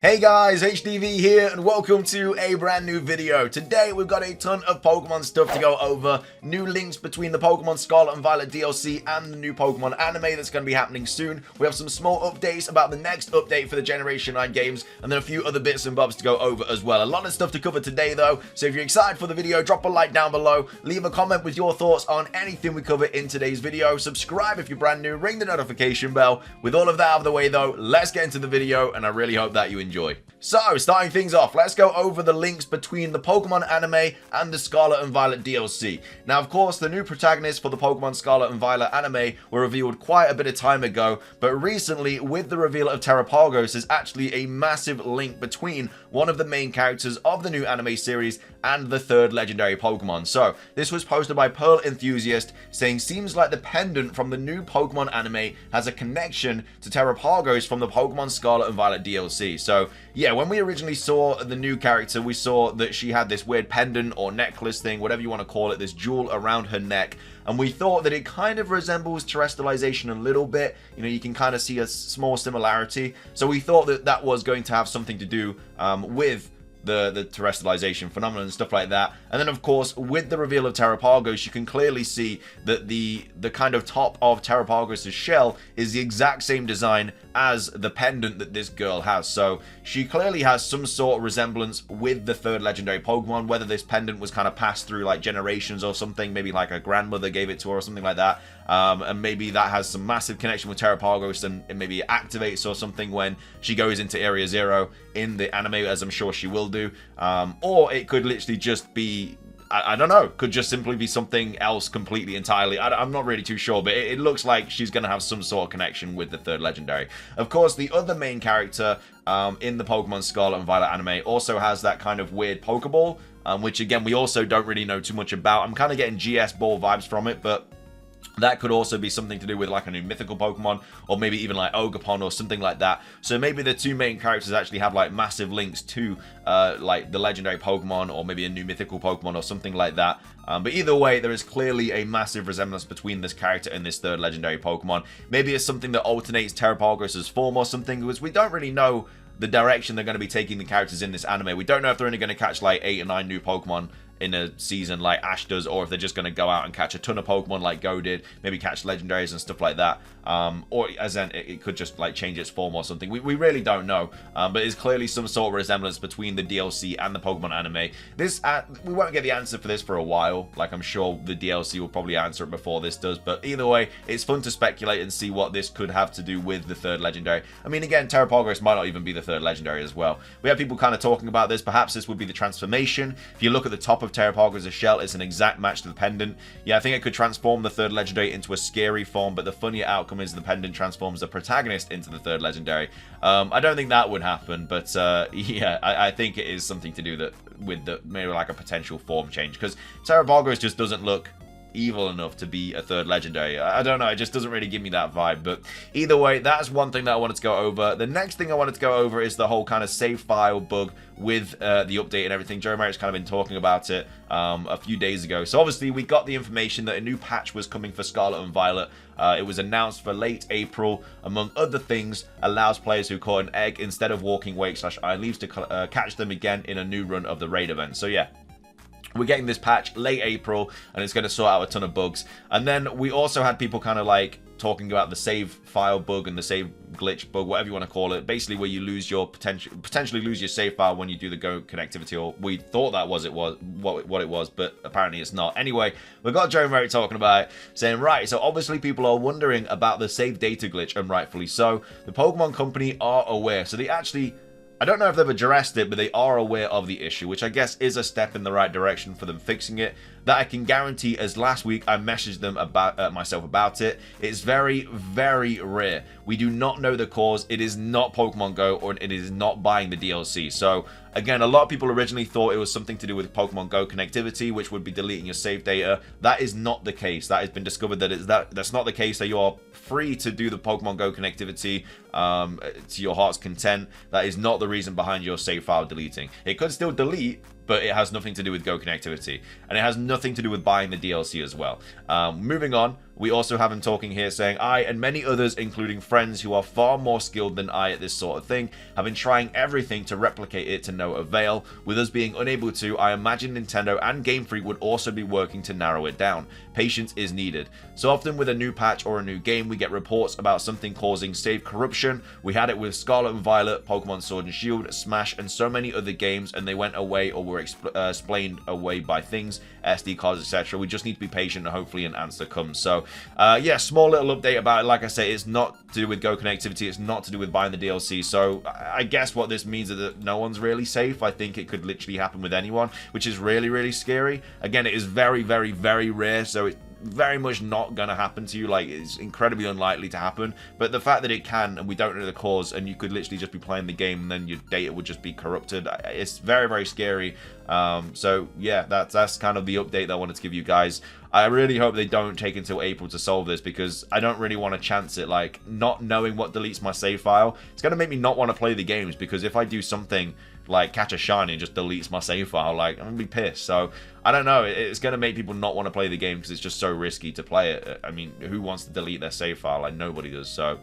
Hey guys, HDvee here and welcome to a brand new video. Today we've got a ton of Pokemon stuff to go over, new links between the Pokemon Scarlet and Violet DLC and the new Pokemon anime that's going to be happening soon. We have some small updates about the next update for the Generation 9 games and then a few other bits and bobs to go over as well. A lot of stuff to cover today though, so if you're excited for the video, drop a like down below, leave a comment with your thoughts on anything we cover in today's video, subscribe if you're brand new, ring the notification bell. With all of that out of the way though, let's get into the video and I really hope that you enjoy. So, starting things off, let's go over the links between the Pokemon anime and the Scarlet and Violet DLC. Now, of course, the new protagonists for the Pokemon Scarlet and Violet anime were revealed quite a bit of time ago, but recently, with the reveal of Terrapagos, there's actually a massive link between one of the main characters of the new anime series and the third legendary Pokemon. So, this was posted by Pearl Enthusiast, saying, seems like the pendant from the new Pokemon anime has a connection to Terrapagos from the Pokemon Scarlet and Violet DLC. So, yeah, when we originally saw the new character, we saw that she had this weird pendant or necklace thing, whatever you want to call it, this jewel around her neck. And we thought that it kind of resembles terrestrialization a little bit. You know, you can kind of see a small similarity. So we thought that that was going to have something to do with the terrestrialization phenomenon and stuff like that. And then of course with the reveal of Terrapagos, you can clearly see that the kind of top of Terrapagos' shell is the exact same design as the pendant that this girl has. So she clearly has some sort of resemblance with the third legendary Pokemon, whether this pendant was kind of passed through like generations or something, maybe like a grandmother gave it to her or something like that. And maybe that has some massive connection with Terrapagos and maybe it activates or something when she goes into Area Zero in the anime, as I'm sure she will do. Or it could literally just be, I don't know, could just simply be something else completely entirely. I'm not really too sure, but it looks like she's going to have some sort of connection with the third legendary. Of course, the other main character in the Pokemon Scarlet and Violet anime also has that kind of weird Pokeball, which again, we also don't really know too much about. I'm kind of getting GS Ball vibes from it, but that could also be something to do with like a new mythical Pokemon or maybe even like Ogerpon or something like that. So maybe the two main characters actually have like massive links to like the legendary Pokemon or maybe a new mythical Pokemon or something like that. But either way, there is clearly a massive resemblance between this character and this third legendary Pokemon. Maybe it's something that alternates Terrapagos' form or something, because we don't really know the direction they're going to be taking the characters in this anime. We don't know if they're only going to catch like 8 or 9 new Pokemon in a season like Ash does, or if they're just going to go out and catch a ton of Pokemon like Go did, maybe catch legendaries and stuff like that, or as in it could just like change its form or something. We really don't know, but it's clearly some sort of resemblance between the DLC and the Pokemon anime. This we won't get the answer for this for a while. Like, I'm sure the DLC will probably answer it before this does, but either way, it's fun to speculate and see what this could have to do with the third legendary. I mean, again, Terrapagos might not even be the third legendary as well. We have people kind of talking about this. Perhaps this would be the transformation. If you look at the top of Terrapagos' shell, it's an exact match to the pendant. Yeah, I think it could transform the third legendary into a scary form, but the funnier outcome is the pendant transforms the protagonist into the third legendary. I don't think that would happen, but yeah, I think it is something to do that with the maybe like a potential form change, because Terrapagos just doesn't look evil enough to be a third legendary. I don't know, it just doesn't really give me that vibe. But either way, that's one thing that I wanted to go over. The next thing I wanted to go over is the whole kind of save file bug with the update and everything. Joe Merritt's kind of been talking about it a few days ago. So obviously we got the information that a new patch was coming for Scarlet and Violet. It was announced for late April. Among other things, allows players who caught an egg instead of walking wake/iron leaves to catch them again in a new run of the raid event. So yeah, we're getting this patch late April, and it's going to sort out a ton of bugs. And then we also had people kind of like talking about the save file bug and the save glitch bug, whatever you want to call it. Basically, where you lose your potentially lose your save file when you do the Go connectivity, or we thought that was what it was, but apparently it's not. Anyway, we've got Joe Merritt talking about it, saying, right, so obviously people are wondering about the save data glitch, and rightfully so. The Pokemon Company are aware, so they actually, I don't know if they've addressed it, but they are aware of the issue, which I guess is a step in the right direction for them fixing it. That I can guarantee, as last week I messaged them about myself about it. It's very, very rare. We do not know the cause. It is not Pokemon Go, or it is not buying the DLC. So again, a lot of people originally thought it was something to do with Pokemon Go connectivity, which would be deleting your save data. That is not the case. That has been discovered that that's not the case. That you are free to do the Pokemon Go connectivity to your heart's content. That is not the reason behind your save file deleting. It could still delete, but it has nothing to do with Go connectivity, and it has nothing to do with buying the DLC as well. Moving on, we also have him talking here saying, I and many others, including friends who are far more skilled than I at this sort of thing, have been trying everything to replicate it to no avail. With us being unable to, I imagine Nintendo and Game Freak would also be working to narrow it down. Patience is needed. So often with a new patch or a new game, we get reports about something causing save corruption. We had it with Scarlet and Violet, Pokemon Sword and Shield, Smash, and so many other games, and they went away or were explained away by things, SD cards, etc. We just need to be patient and hopefully an answer comes. So yeah, small little update about it. Like I say, it's not to do with Go connectivity, it's not to do with buying the DLC. So I guess what this means is that no one's really safe. I think it could literally happen with anyone, which is really, really scary. Again, it is very, very, very rare, so it's very much not gonna happen to you. Like, it's incredibly unlikely to happen, but the fact that it can, and we don't know the cause, and you could literally just be playing the game and then your data would just be corrupted, it's very, very scary. So yeah, that's kind of the update that I wanted to give you guys. I really hope they don't take until April to solve this, because I don't really want to chance it. Like, not knowing what deletes my save file, it's gonna make me not want to play the games, because if I do something like catch a shiny and just deletes my save file, like, I'm gonna be pissed. So I don't know, it's gonna make people not want to play the game because it's just so risky to play it. I mean, who wants to delete their save file? Like, nobody does. So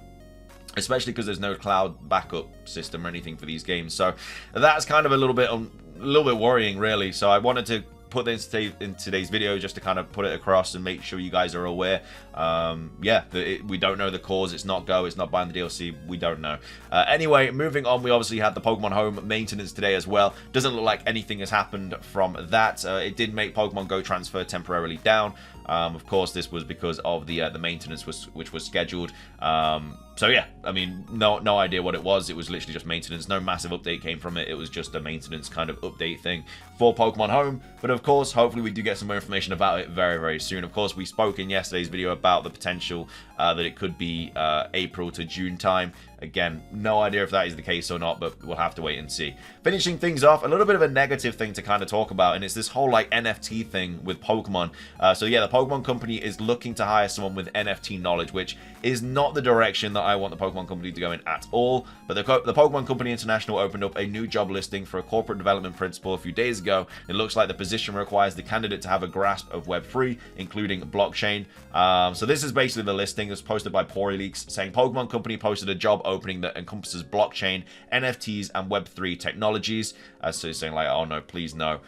especially because there's no cloud backup system or anything for these games. So that's kind of a little bit worrying, really. So I wanted to put this in today's video just to kind of put it across and make sure you guys are aware. Yeah, we don't know the cause. It's not Go, it's not buying the DLC, we don't know. Anyway, moving on, we obviously had the Pokemon Home maintenance today as well. Doesn't look like anything has happened from that. It did make Pokemon Go transfer temporarily down. Of course, this was because of the maintenance which was scheduled. So yeah, I mean, no idea what it was. It was literally just maintenance. No massive update came from it. It was just a maintenance kind of update thing for Pokemon Home. But of course, hopefully we do get some more information about it very, very soon. Of course, we spoke in yesterday's video about the potential that it could be April to June time. Again, no idea if that is the case or not, but we'll have to wait and see. Finishing things off, a little bit of a negative thing to kind of talk about, and it's this whole like NFT thing with Pokemon. So yeah, the Pokemon Company is looking to hire someone with NFT knowledge, which is not the direction that I want the Pokemon Company to go in at all. But the Pokemon Company International opened up a new job listing for a corporate development principal a few days ago. It looks like the position requires the candidate to have a grasp of Web3, including blockchain. So this is basically the listing. It was posted by Leaks, saying Pokemon Company posted a job opening that encompasses blockchain, NFTs, and Web3 technologies. So it's saying like, oh no, please no.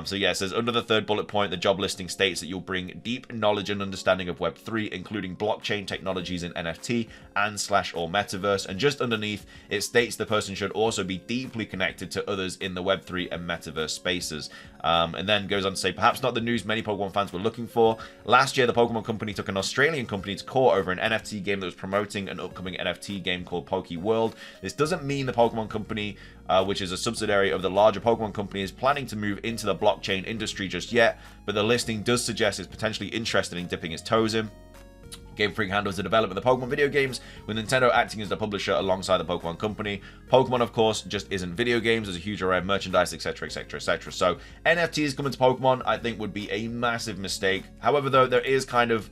So yeah, it says under the third bullet point, the job listing states that you'll bring deep knowledge and understanding of Web3, including blockchain technologies and NFT and/or metaverse. And just underneath, it states the person should also be deeply connected to others in the Web3 and metaverse spaces. And then goes on to say, perhaps not the news many Pokemon fans were looking for. Last year, the Pokemon Company took an Australian company to court over an NFT game that was promoting an upcoming NFT game called Poke World. This doesn't mean the Pokemon Company, which is a subsidiary of the larger Pokemon Company, is planning to move into the blockchain industry just yet, but the listing does suggest it's potentially interested in dipping its toes in. Game Freak handles the development of the Pokemon video games, with Nintendo acting as the publisher alongside the Pokemon Company. Pokemon, of course, just isn't video games. There's a huge array of merchandise, etc, etc, etc. So NFTs coming to Pokemon, I think, would be a massive mistake. However, though, there is kind of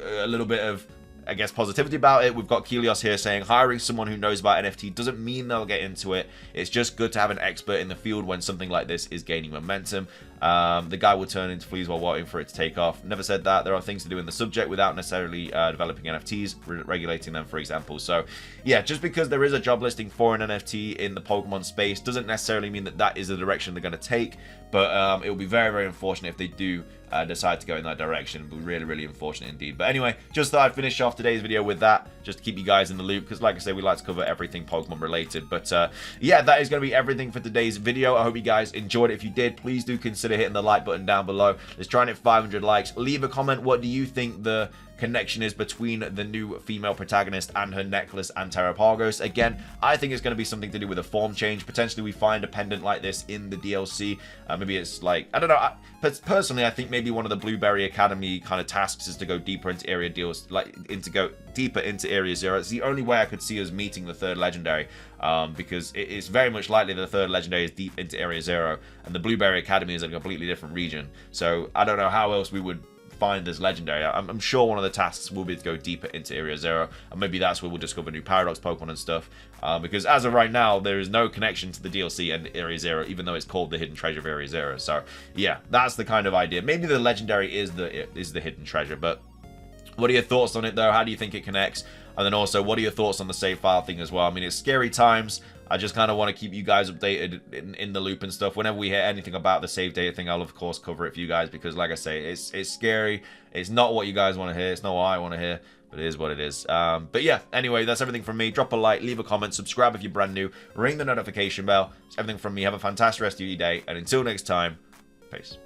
a little bit of, I guess, positivity about it. We've got Kelios here saying hiring someone who knows about NFT doesn't mean they'll get into it. It's just good to have an expert in the field when something like this is gaining momentum. The guy will turn into fleas while waiting for it to take off. Never said that. There are things to do in the subject without necessarily developing NFTs, regulating them, for example. So yeah, just because there is a job listing for an NFT in the Pokemon space doesn't necessarily mean that that is the direction they're going to take. But it will be very, very unfortunate if they do decide to go in that direction. It would be really, really unfortunate indeed. But anyway, just thought I'd finish off today's video with that, just to keep you guys in the loop, because like I say, we like to cover everything Pokemon related. But yeah, that is going to be everything for today's video. I hope you guys enjoyed it. If you did, please do consider hitting the like button down below. Let's try and hit 500 likes. Leave a comment. What do you think the connection is between the new female protagonist and her necklace and Terrapagos? Again, I think it's going to be something to do with a form change. Potentially we find a pendant like this in the DLC. Maybe it's like, I don't know, but personally I think maybe one of the Blueberry Academy kind of tasks is to go deeper into area deals, like go deeper into Area Zero. It's the only way I could see us meeting the third legendary, because it's very much likely the third legendary is deep into Area Zero and the Blueberry Academy is in a completely different region. So I don't know how else we would find this legendary. I'm sure one of the tasks will be to go deeper into Area Zero, and maybe that's where we'll discover new Paradox Pokemon and stuff. Because as of right now, there is no connection to the DLC and Area Zero, even though it's called the Hidden Treasure of Area Zero. So yeah, that's the kind of idea. Maybe the legendary is the hidden treasure, but what are your thoughts on it though? How do you think it connects? And then also, what are your thoughts on the save file thing as well? I mean, it's scary times. I just kind of want to keep you guys updated in the loop and stuff. Whenever we hear anything about the save data thing, I'll of course cover it for you guys, because like I say, it's scary. It's not what you guys want to hear. It's not what I want to hear, but it is what it is. But yeah, anyway, that's everything from me. Drop a like, leave a comment, subscribe if you're brand new, ring the notification bell. It's everything from me. Have a fantastic rest of your day, and until next time, peace.